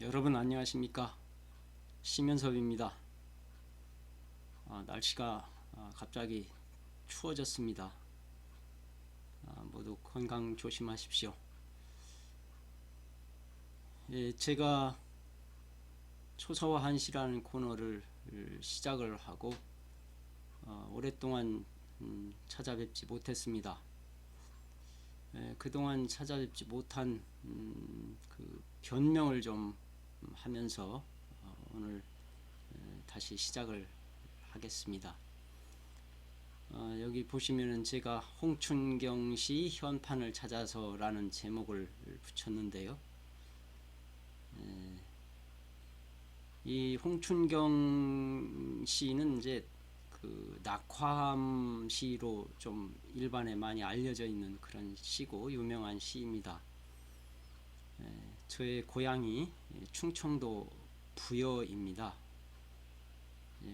여러분 안녕하십니까? 심연섭입니다. 날씨가 갑자기 추워졌습니다. 모두 건강 조심하십시오. 예, 제가 초서와 한시라는 코너를 시작을 하고 오랫동안 찾아뵙지 못했습니다. 그동안 찾아뵙지 못한 그 변명을 좀 하면서 오늘 다시 시작을 하겠습니다. 여기 보시면은 제가 홍춘경시 현판을 찾아서라는 제목을 붙였는데요. 이 홍춘경 시는 이제 그 낙화암 시로 좀 일반에 많이 알려져 있는 그런 시고 유명한 시입니다. 저의 고향이 충청도 부여입니다.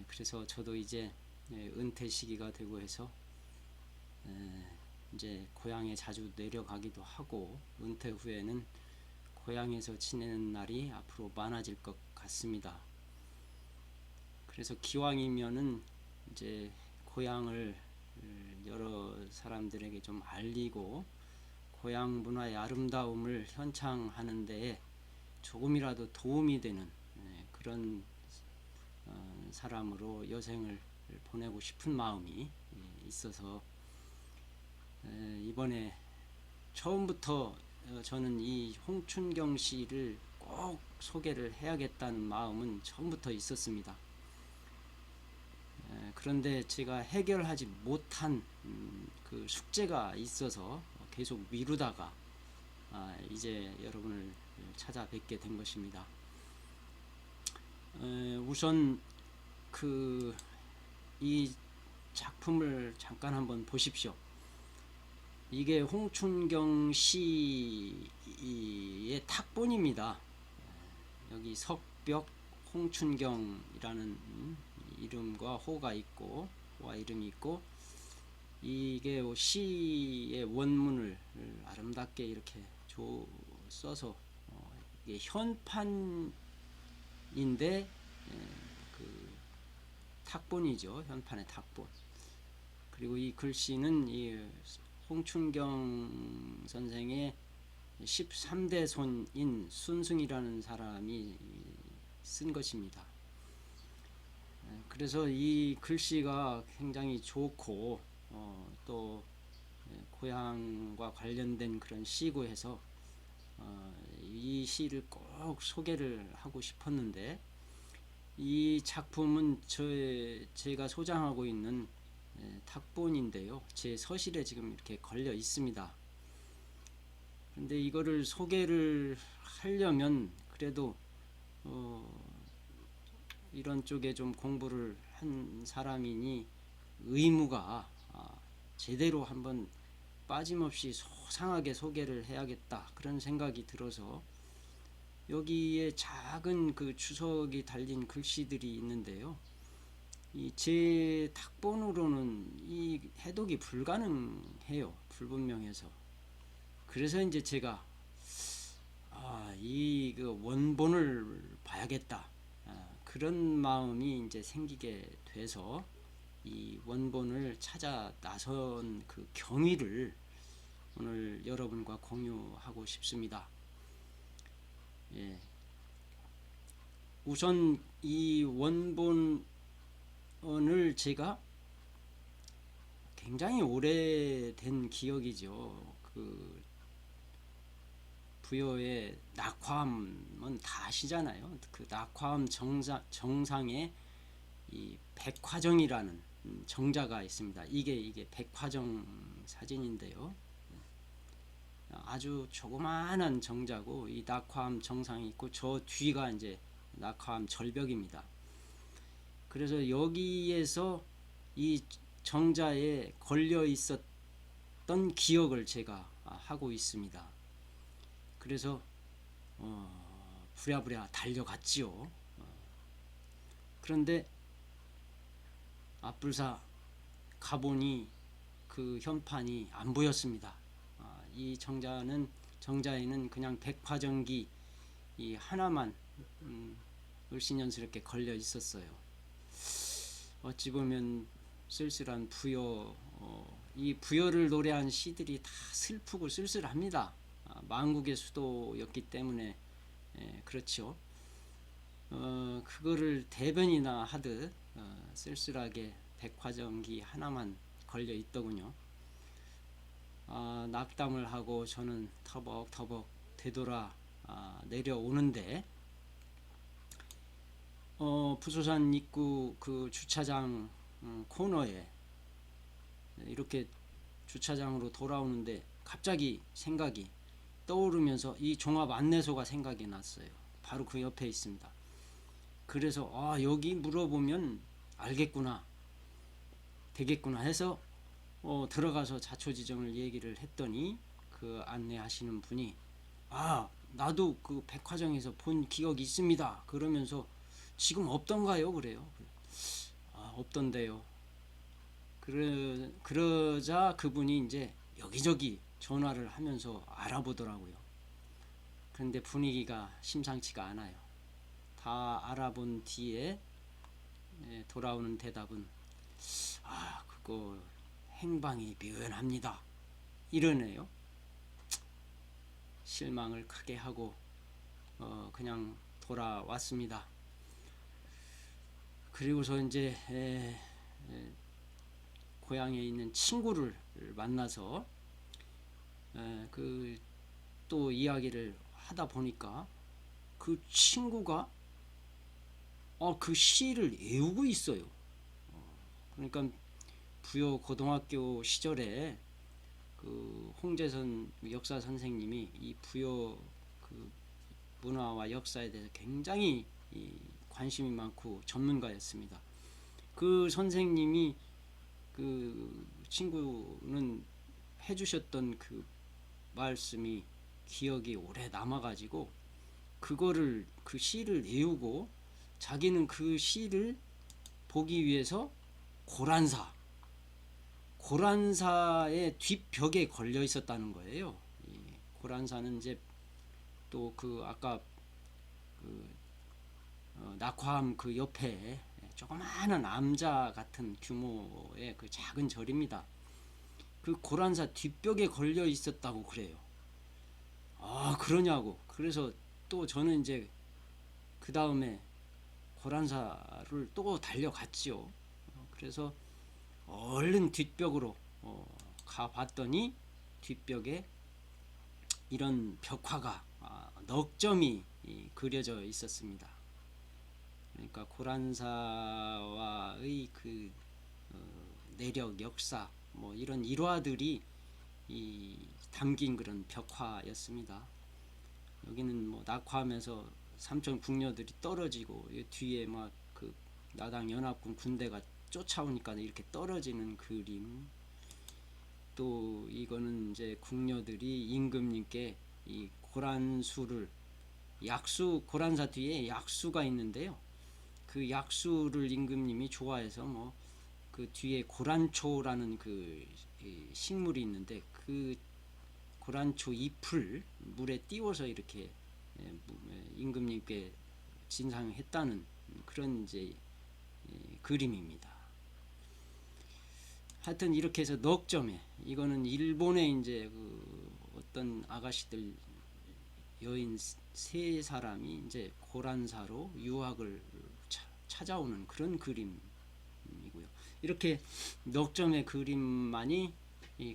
그래서 저도 이제 은퇴 시기가 되고 해서 이제 고향에 자주 내려가기도 하고 은퇴 후에는 고향에서 지내는 날이 앞으로 많아질 것 같습니다. 그래서 기왕이면은 이제 고향을 여러 사람들에게 좀 알리고 고향 문화의 아름다움을 현창하는 데에 조금이라도 도움이 되는 그런 사람으로 여생을 보내고 싶은 마음이 있어서 이번에 처음부터 저는 이 홍춘경 씨를 꼭 소개를 해야겠다는 마음은 처음부터 있었습니다. 그런데 제가 해결하지 못한 그 숙제가 있어서 계속 미루다가 이제 여러분을 찾아뵙게 된 것입니다. 우선 그 이 작품을 잠깐 한번 보십시오. 이게 홍춘경 시의 탁본입니다. 여기 석벽 홍춘경이라는 이름과 호가 있고 호와 이름이 있고 이게 시의 원문을 아름답게 이렇게 써서 이게 현판인데 그 탁본이죠. 현판의 탁본. 그리고 이 글씨는 이 홍춘경 선생의 13대 손인 순승이라는 사람이 쓴 것입니다. 그래서 이 글씨가 굉장히 좋고 또 고향과 관련된 그런 시고 해서 이 시를 꼭 소개를 하고 싶었는데 이 작품은 제가 소장하고 있는 탁본인데요. 제 서실에 지금 이렇게 걸려 있습니다. 근데 이거를 소개를 하려면 그래도 이런 쪽에 좀 공부를 한 사람이니 의무가 제대로 한번 빠짐없이 소상하게 소개를 해야겠다 그런 생각이 들어서 여기에 작은 그 주석이 달린 글씨들이 있는데요. 이 제 탁본으로는 이 해독이 불가능해요. 불분명해서. 그래서 이제 제가 이 그 원본을 봐야겠다. 그런 마음이 이제 생기게 돼서 이 원본을 찾아 나선 그 경위를 오늘 여러분과 공유하고 싶습니다. 예. 우선 이 원본을 제가 굉장히 오래된 기억이죠. 그 부여의 낙화암은 다 아시잖아요. 그 낙화암 정상에 이 백화정이라는 정자가 있습니다. 이게 백화정 사진인데요. 아주 조그마한 정자고 이 낙화암 정상이 있고 저 뒤가 이제 낙화암 절벽입니다. 그래서 여기에서 이 정자에 걸려 있었던 기억을 제가 하고 있습니다. 그래서 부랴부랴 달려갔지요. 그런데 앞불사 가보니 그 현판이 안 보였습니다. 이 정자에는 그냥 백화점기 이 하나만 을씨년스럽게 걸려 있었어요. 어찌 보면 쓸쓸한 부여, 이 부여를 노래한 시들이 다 슬프고 쓸쓸합니다. 만국의 수도였기 때문에 그렇죠. 그거를 대변이나 하듯 쓸쓸하게 백화점기 하나만 걸려 있더군요. 낙담을 하고 저는 터벅터벅 되돌아 내려오는데 부소산 입구 그 주차장 코너에 이렇게 주차장으로 돌아오는데 갑자기 생각이 떠오르면서 이 종합 안내소가 생각이 났어요. 바로 그 옆에 있습니다. 그래서 여기 물어보면 알겠구나, 되겠구나 해서 들어가서 자초지종을 얘기를 했더니 그 안내하시는 분이 나도 그 백화점에서 본 기억이 있습니다. 그러면서 지금 없던가요? 그래요. 없던데요. 그러자 그분이 이제 여기저기 전화를 하면서 알아보더라고요. 그런데 분위기가 심상치가 않아요. 다 알아본 뒤에 돌아오는 대답은 그거 행방이 묘연합니다. 이러네요. 실망을 크게 하고 그냥 돌아왔습니다. 그리고서 이제 고향에 있는 친구를 만나서 그 또 이야기를 하다 보니까 그 친구가 그 시를 외우고 있어요. 그러니까 부여 고등학교 시절에 그 홍재선 역사 선생님이 이 부여 그 문화와 역사에 대해서 굉장히 관심이 많고 전문가였습니다. 그 선생님이 그 친구는 해주셨던 그 말씀이 기억이 오래 남아가지고 그거를 그 시를 외우고 자기는 그 시를 보기 위해서 고란사의 뒷벽에 걸려 있었다는 거예요. 이 고란사는 이제 또 그 아까 그 낙화암 그 옆에 조그마한 암자 같은 규모의 그 작은 절입니다. 그 고란사 뒷벽에 걸려 있었다고 그래요. 그러냐고. 그래서 또 저는 이제 그 다음에 고란사를 또 달려갔지요. 그래서 얼른 뒷벽으로 가봤더니 뒷벽에 이런 벽화가 넉 점이 그려져 있었습니다. 그러니까 고란사와의 그 내력, 역사 뭐 이런 일화들이 담긴 그런 벽화였습니다. 여기는 뭐 낙화하면서 삼천 궁녀들이 떨어지고 뒤에 막 그 나당 연합군 군대가 쫓아오니까 이렇게 떨어지는 그림. 또 이거는 이제 궁녀들이 임금님께 이 고란수를 고란사 뒤에 약수가 있는데요. 그 약수를 임금님이 좋아해서 뭐 그 뒤에 고란초라는 그 식물이 있는데 그 고란초 잎을 물에 띄워서 이렇게 임금님께 진상했다는 그런 이제 그림입니다. 하여튼 이렇게 해서 넉 점에 이거는 일본의 이제 그 어떤 아가씨들 여인 세 사람이 이제 고란사로 유학을 찾아오는 그런 그림이고요. 이렇게 넉 점의 그림만이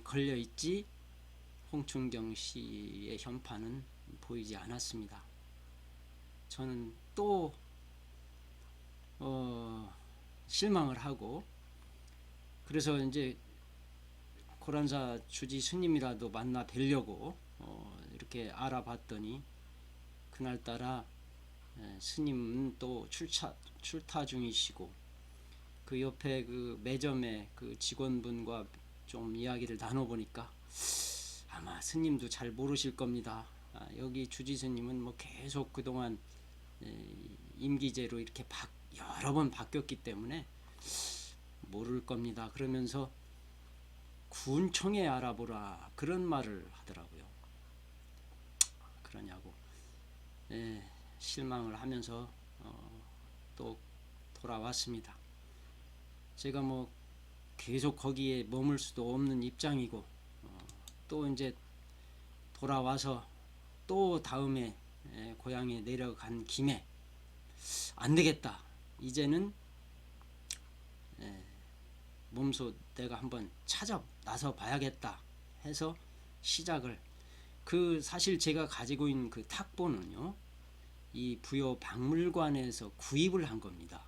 걸려 있지 홍춘경 씨의 현판은 보이지 않았습니다. 저는 또 실망을 하고 그래서 이제 고란사 주지 스님이라도 만나 뵈려고 이렇게 알아봤더니 그날따라 스님은 또 출타 중이시고 그 옆에 그 매점의 그 직원분과 좀 이야기를 나눠보니까 아마 스님도 잘 모르실 겁니다. 여기 주지 스님은 뭐 계속 그동안 임기제로 이렇게 여러 번 바뀌었기 때문에 모를 겁니다. 그러면서 군청에 알아보라 그런 말을 하더라고요. 그러냐고. 실망을 하면서 또 돌아왔습니다. 제가 뭐 계속 거기에 머물 수도 없는 입장이고 또 이제 돌아와서 또 다음에 고향에 내려간 김에 안 되겠다. 이제는 몸소 내가 한번 찾아 나서 봐야겠다 해서 시작을 사실 제가 가지고 있는 그 탁보는요, 이 부여 박물관에서 구입을 한 겁니다.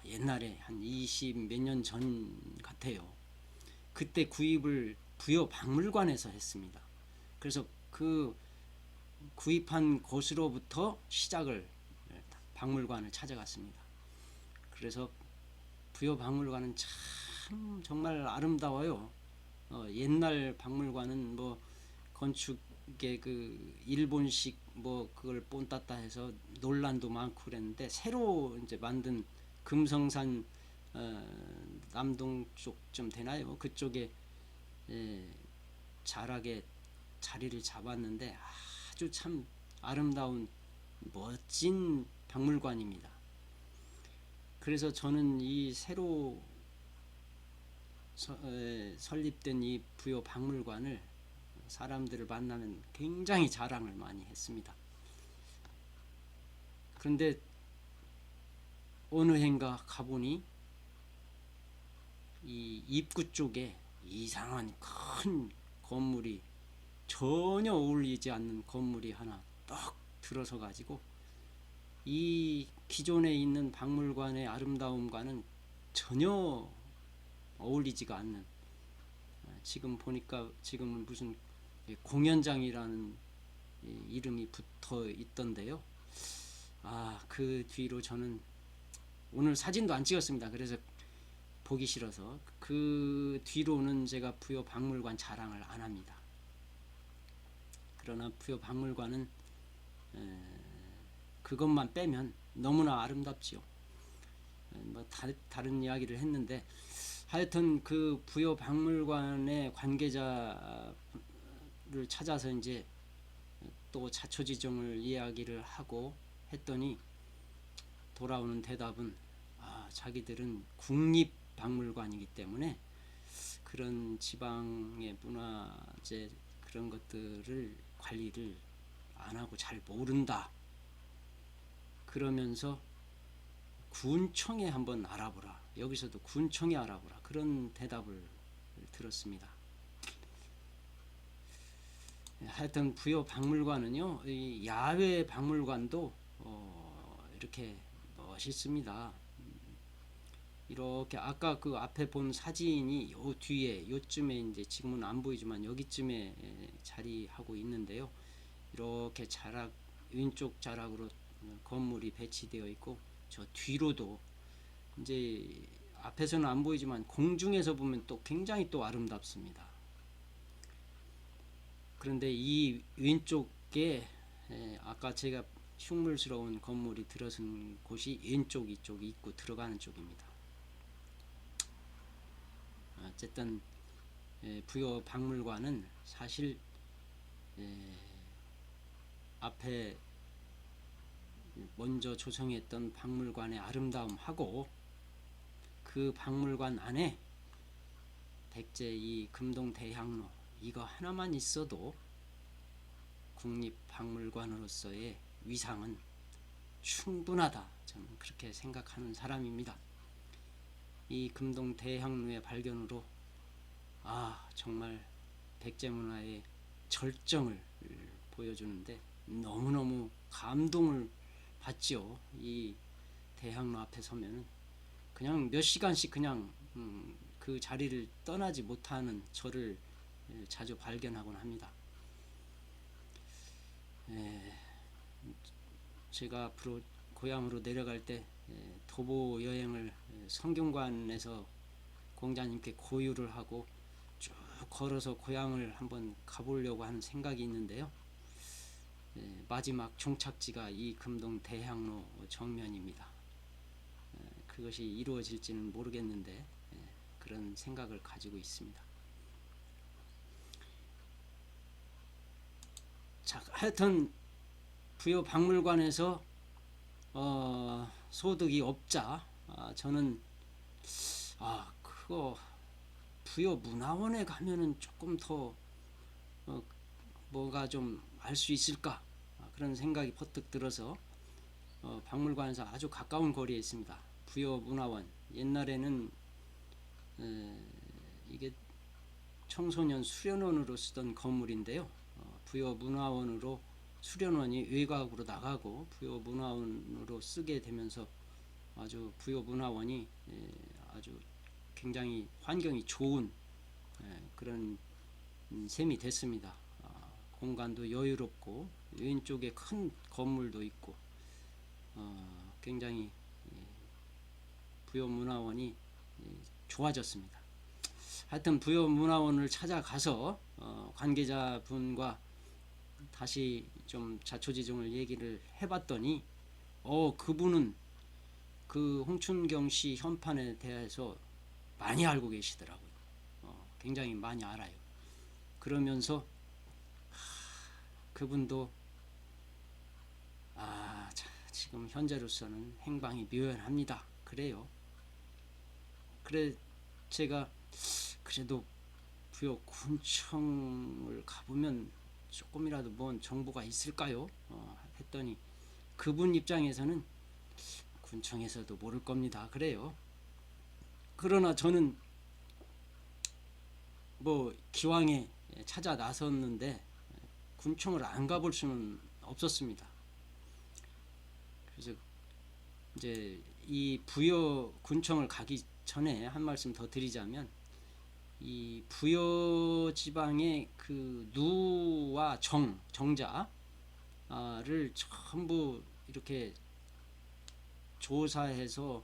옛날에 한 20 몇 년 전 같아요. 그때 구입을 부여 박물관에서 했습니다. 그래서 그 구입한 곳으로부터 시작을 박물관을 찾아갔습니다. 그래서 부여 박물관은 참 정말 아름다워요. 옛날 박물관은 뭐 건축의 그 일본식 뭐 그걸 본땄다 해서 논란도 많고 그랬는데, 새로 이제 만든 금성산 남동 쪽쯤 되나요? 그쪽에 잘하게 자리를 잡았는데 아주 참 아름다운 멋진 박물관입니다. 그래서 저는 이 새로 설립된 이 부여 박물관을 사람들을 만나면 굉장히 자랑을 많이 했습니다. 그런데 어느 해인가 가보니 이 입구 쪽에 이상한 큰 건물이, 전혀 어울리지 않는 건물이 하나 딱 들어서 가지고 이 기존에 있는 박물관의 아름다움과는 전혀 어울리지가 않는, 지금 보니까 지금은 무슨 공연장이라는 이름이 붙어 있던데요. 그 뒤로 저는 오늘 사진도 안 찍었습니다. 그래서 보기 싫어서 그 뒤로는 제가 부여 박물관 자랑을 안 합니다. 그러나 부여 박물관은 그것만 빼면 너무나 아름답지요. 뭐 다른 이야기를 했는데, 하여튼 그 부여 박물관의 관계자를 찾아서 이제 또 자초지종을 이야기를 하고 했더니 돌아오는 대답은 자기들은 국립박물관이기 때문에 그런 지방의 문화재 그런 것들을 관리를 안 하고 잘 모른다. 그러면서 군청에 한번 알아보라. 여기서도 군청에 알아보라. 그런 대답을 들었습니다. 하여튼 부여 박물관은요, 이 야외 박물관도 이렇게 멋있습니다. 이렇게 아까 그 앞에 본 사진이 요 뒤에 요쯤에 이제 지금은 안 보이지만 여기쯤에 자리하고 있는데요. 이렇게 자락, 왼쪽 자락으로 건물이 배치되어 있고, 저 뒤로도 이제 앞에서는 안 보이지만 공중에서 보면 또 굉장히 또 아름답습니다. 그런데 이 왼쪽에 아까 제가 흉물스러운 건물이 들어선 곳이 왼쪽, 이쪽 입구 들어가는 쪽입니다. 어쨌든 부여 박물관은 사실 앞에 먼저 조성했던 박물관의 아름다움하고 그 박물관 안에 백제 이 금동대향로 이거 하나만 있어도 국립박물관으로서의 위상은 충분하다. 저는 그렇게 생각하는 사람입니다. 이 금동대향로의 발견으로 정말 백제문화의 절정을 보여주는데 너무너무 감동을 받죠. 이 대향로 앞에 서면은 그냥 몇 시간씩 그냥 그 자리를 떠나지 못하는 저를 자주 발견하곤 합니다. 제가 앞으로 고향으로 내려갈 때 도보 여행을 성균관에서 공자님께 고유를 하고 쭉 걸어서 고향을 한번 가보려고 하는 생각이 있는데요. 마지막 종착지가 이 금동 대향로 정면입니다. 그것이 이루어질지는 모르겠는데 그런 생각을 가지고 있습니다. 자, 하여튼 부여 박물관에서 소득이 없자 저는 그거 부여 문화원에 가면은 조금 더 뭐가 좀 알 수 있을까 그런 생각이 퍼뜩 들어서 박물관에서 아주 가까운 거리에 있습니다. 부여 문화원. 옛날에는 이게 청소년 수련원으로 쓰던 건물인데요. 부여 문화원으로 수련원이 외곽으로 나가고 부여 문화원으로 쓰게 되면서 아주 부여 문화원이 아주 굉장히 환경이 좋은 그런 셈이 됐습니다. 공간도 여유롭고 왼쪽에 큰 건물도 있고 굉장히 부여 문화원이 좋아졌습니다. 하여튼 부여 문화원을 찾아가서 관계자분과 다시 좀 자초지종을 얘기를 해봤더니 그분은 그 홍춘경 씨 현판에 대해서 많이 알고 계시더라고요. 굉장히 많이 알아요. 그러면서 그분도 지금 현재로서는 행방이 묘연합니다. 그래요. 그래 제가 그래도 부여 군청을 가보면 조금이라도 뭔 정보가 있을까요? 했더니 그분 입장에서는 군청에서도 모를 겁니다. 그래요. 그러나 저는 뭐 기왕에 찾아 나섰는데 군청을 안 가볼 수는 없었습니다. 그래서 이제 이 부여 군청을 가기 전에 한 말씀 더 드리자면 이 부여 지방의 그 누와 정자를 전부 이렇게 조사해서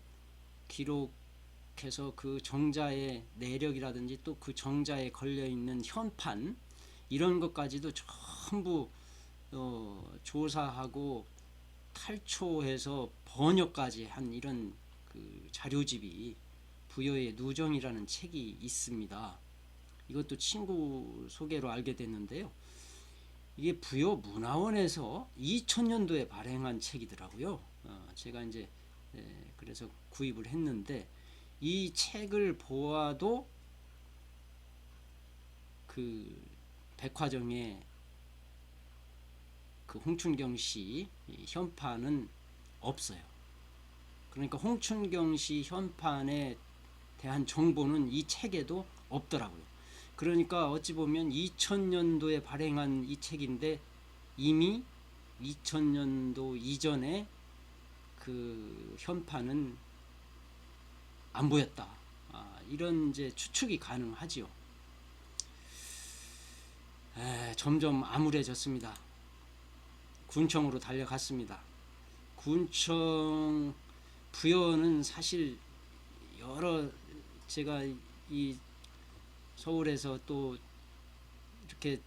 기록해서 그 정자의 내력이라든지 또 그 정자에 걸려 있는 현판 이런 것까지도 전부 조사하고 탈초해서 번역까지 한 이런 그 자료집이 부여의 누정이라는 책이 있습니다. 이것도 친구 소개로 알게 됐는데요. 이게 부여 문화원에서 2000년도에 발행한 책이더라고요. 제가 이제 그래서 구입을 했는데 이 책을 보아도 그 백화점에 그 홍춘경 씨 현판은 없어요. 그러니까 홍춘경 씨 현판에 대한 정보는 이 책에도 없더라고요. 그러니까 어찌 보면 2000년도에 발행한 이 책인데 이미 2000년도 이전에 그 현판은 안 보였다. 이런 이제 추측이 가능하지요. 점점 암울해졌습니다. 군청으로 달려갔습니다. 군청 부여는 사실 여러 제가 이 서울에서 또 이렇게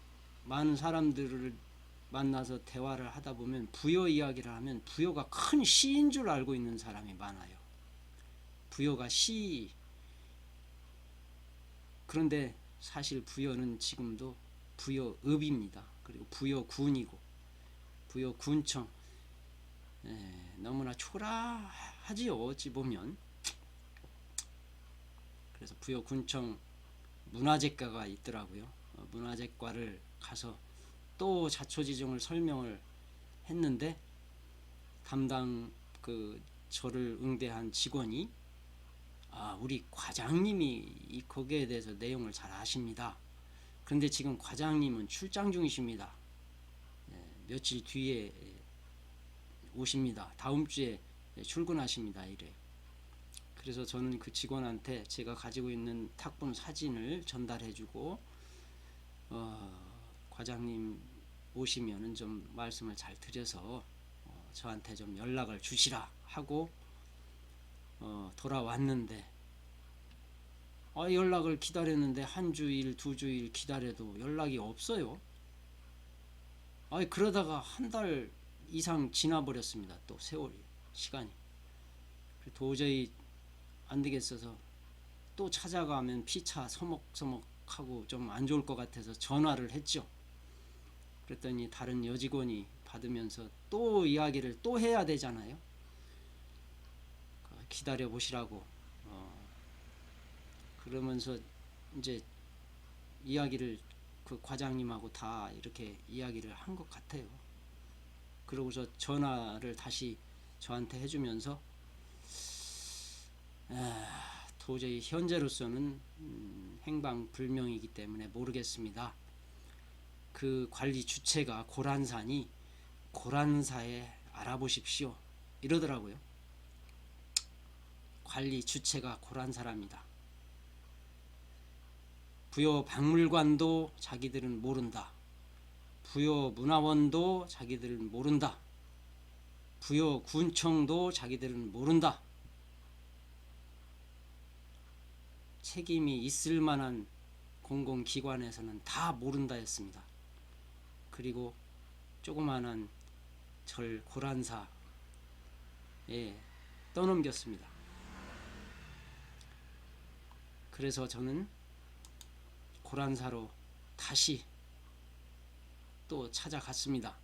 많은 사람들을 만나서 대화를 하다 보면 부여 이야기를 하면 부여가 큰 시인 줄 알고 있는 사람이 많아요. 부여가 시. 그런데 사실 부여는 지금도 부여읍입니다. 그리고 부여군이고 부여군청. 너무나 초라하지요. 어찌 보면. 그래서 부여군청 문화재과가 있더라고요. 문화재과를 가서 또 자초지종을 설명을 했는데 담당 그 저를 응대한 직원이 우리 과장님이 거기에 대해서 내용을 잘 아십니다. 그런데 지금 과장님은 출장 중이십니다. 며칠 뒤에 오십니다. 다음 주에 출근하십니다. 이래. 그래서 저는 그 직원한테 제가 가지고 있는 탁본 사진을 전달해주고 과장님 오시면은 좀 말씀을 잘 드려서 저한테 좀 연락을 주시라 하고 돌아왔는데 연락을 기다렸는데 한 주일 두 주일 기다려도 연락이 없어요. 그러다가 한 달 이상 지나버렸습니다. 또 세월이 시간이 도저히 안 되겠어서 또 찾아가면 피차 서먹서먹하고 좀 안 좋을 것 같아서 전화를 했죠. 그랬더니 다른 여직원이 받으면서 또 이야기를 또 해야 되잖아요. 기다려 보시라고. 그러면서 이제 이야기를 그 과장님하고 다 이렇게 이야기를 한 것 같아요. 그러고서 전화를 다시 저한테 해주면서 도저히 현재로서는 행방불명이기 때문에 모르겠습니다. 그 관리 주체가 고란사니 고란사에 알아보십시오. 이러더라고요. 관리 주체가 고란사랍니다. 부여 박물관도 자기들은 모른다. 부여 문화원도 자기들은 모른다. 부여 군청도 자기들은 모른다. 책임이 있을 만한 공공기관에서는 다 모른다 했습니다. 그리고 조그마한 절 고란사에 떠넘겼습니다. 그래서 저는 고란사로 다시 또 찾아갔습니다.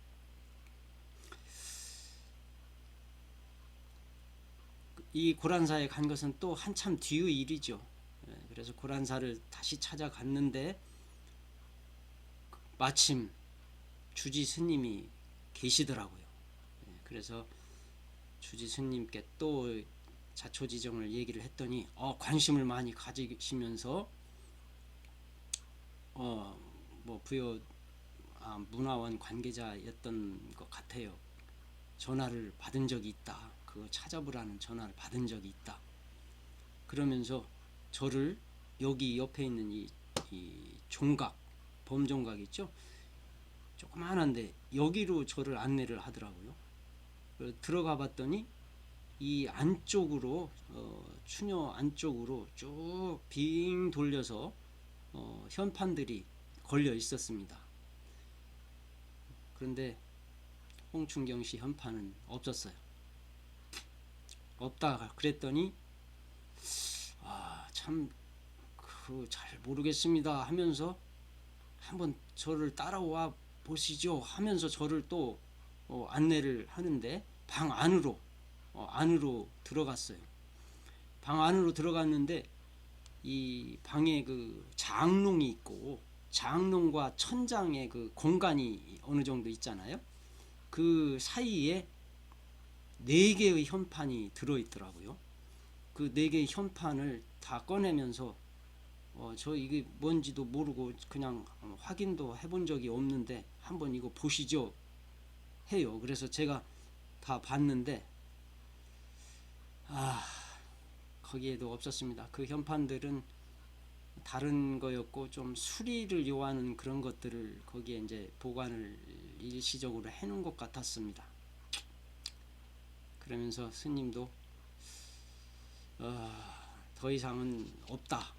이 고란사에 간 것은 또 한참 뒤의 일이죠. 그래서 고란사를 다시 찾아갔는데 마침 주지 스님이 계시더라고요. 그래서 주지 스님께 또 자초지정을 얘기를 했더니 관심을 많이 가지시면서 뭐 부여 문화원 관계자였던 것 같아요. 전화를 받은 적이 있다. 그거 찾아보라는 전화를 받은 적이 있다. 그러면서 저를 여기 옆에 있는 이 종각, 범종각 있죠? 조그만한데 여기로 저를 안내를 하더라고요. 들어가 봤더니 이 안쪽으로 추녀 안쪽으로 쭉 빙 돌려서 현판들이 걸려 있었습니다. 그런데 홍춘경씨 현판은 없었어요. 없다가 그랬더니 참 잘 모르겠습니다 하면서 한번 저를 따라와 보시죠 하면서 저를 또 안내를 하는데 방 안으로 들어갔어요. 방 안으로 들어갔는데 이 방에 그 장롱이 있고 장롱과 천장의 그 공간이 어느 정도 있잖아요. 그 사이에 4개의 현판이 들어있더라고요. 그 4개의 현판을 다 꺼내면서 저 이게 뭔지도 모르고 그냥 확인도 해본 적이 없는데 한번 이거 보시죠 해요. 그래서 제가 다 봤는데 거기에도 없었습니다. 그 현판들은 다른 거였고 좀 수리를 요하는 그런 것들을 거기에 이제 보관을 일시적으로 해놓은 것 같았습니다. 그러면서 스님도 더 이상은 없다.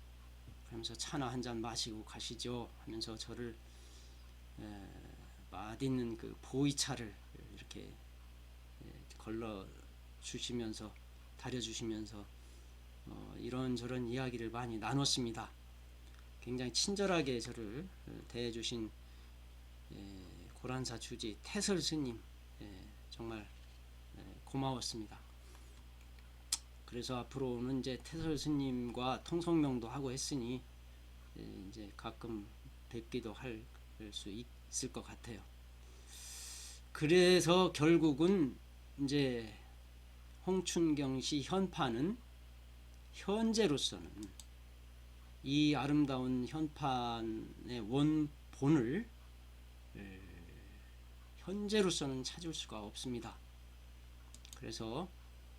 그러면서 차나 한잔 마시고 가시죠 하면서 저를 맛있는 그 보이차를 이렇게 걸러 주시면서 다려 주시면서 이런저런 이야기를 많이 나눴습니다. 굉장히 친절하게 저를 대해 주신 고란사 주지 태설 스님 정말 고마웠습니다. 그래서 앞으로는 이제 태설 스님과 통성명도 하고 했으니 이제 가끔 뵙기도 할 수 있을 것 같아요. 그래서 결국은 이제 홍춘경씨 현판은 현재로서는 이 아름다운 현판의 원본을 현재로서는 찾을 수가 없습니다. 그래서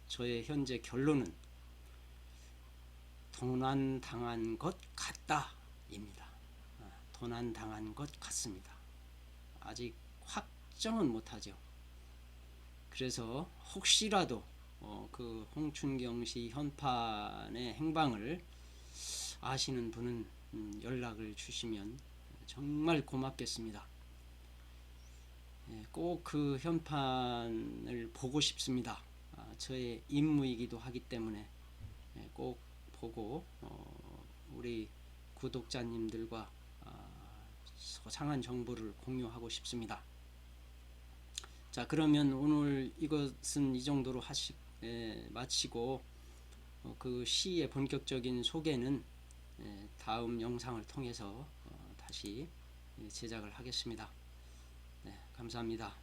저의 현재 결론은 도난당한 것 같다입니다. 도난당한 것 같습니다. 아직 확정은 못하죠. 그래서 혹시라도 그 홍춘경씨 현판의 행방을 아시는 분은 연락을 주시면 정말 고맙겠습니다. 꼭 그 현판을 보고 싶습니다. 저의 임무이기도 하기 때문에 꼭 보고 우리 구독자님들과 소상한 정보를 공유하고 싶습니다. 자, 그러면 오늘 이것은 이 정도로 마치고 그 시의 본격적인 소개는 다음 영상을 통해서 다시 제작을 하겠습니다. 네, 감사합니다.